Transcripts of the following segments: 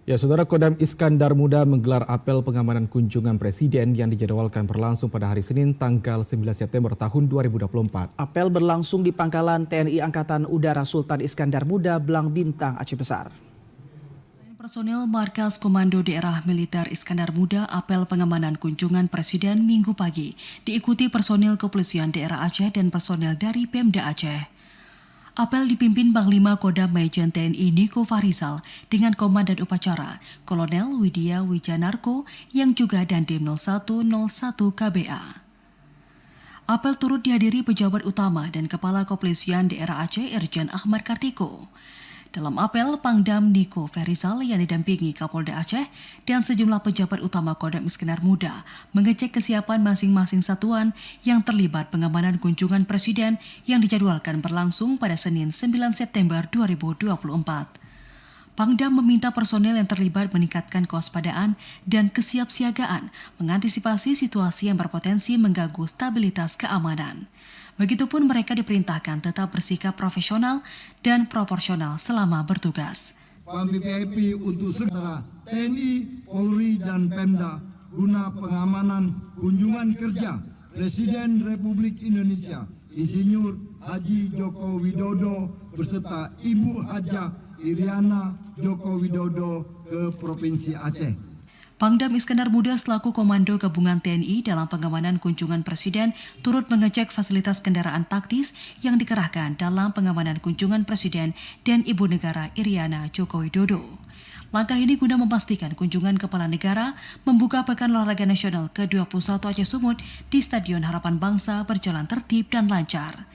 Ya, Saudara, Kodam Iskandar Muda menggelar apel pengamanan kunjungan Presiden yang dijadwalkan berlangsung pada hari Senin tanggal 9 September tahun 2024. Apel berlangsung di Pangkalan TNI Angkatan Udara Sultan Iskandar Muda, Blang Bintang, Aceh Besar. Personil Markas Komando Daerah Militer Iskandar Muda apel pengamanan kunjungan Presiden Minggu pagi diikuti personil Kepolisian Daerah Aceh dan personil dari Pemda Aceh. Apel dipimpin Panglima Kodam Majen TNI Niko Farizal dengan Komandan Upacara Kolonel Widya Wijanarko yang juga Dandim 0101 KBA. Apel turut dihadiri pejabat utama dan Kepala Kepolisian Daerah Aceh Irjen Ahmad Kartiko. Dalam apel, Pangdam Niko Farizal yang didampingi Kapolda Aceh dan sejumlah pejabat utama Kodam Iskandar Muda mengecek kesiapan masing-masing satuan yang terlibat pengamanan kunjungan Presiden yang dijadwalkan berlangsung pada Senin 9 September 2024. Pangdam meminta personel yang terlibat meningkatkan kewaspadaan dan kesiapsiagaan mengantisipasi situasi yang berpotensi mengganggu stabilitas keamanan. Begitupun mereka diperintahkan tetap bersikap profesional dan proporsional selama bertugas. VIP untuk segera TNI, Polri, dan Pemda guna pengamanan kunjungan kerja Presiden Republik Indonesia Insinyur Haji Joko Widodo beserta Ibu Hajah Iriana Joko Widodo ke Provinsi Aceh. Pangdam Iskandar Muda selaku Komando Gabungan TNI dalam pengamanan kunjungan Presiden turut mengecek fasilitas kendaraan taktis yang dikerahkan dalam pengamanan kunjungan Presiden dan Ibu Negara Iriana Joko Widodo. Langkah ini guna memastikan kunjungan Kepala Negara membuka Pekan Olahraga Nasional ke-21 Aceh Sumut di Stadion Harapan Bangsa berjalan tertib dan lancar.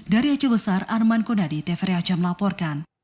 Dari Aceh Besar, Arman Konadi, TVRI Aceh melaporkan.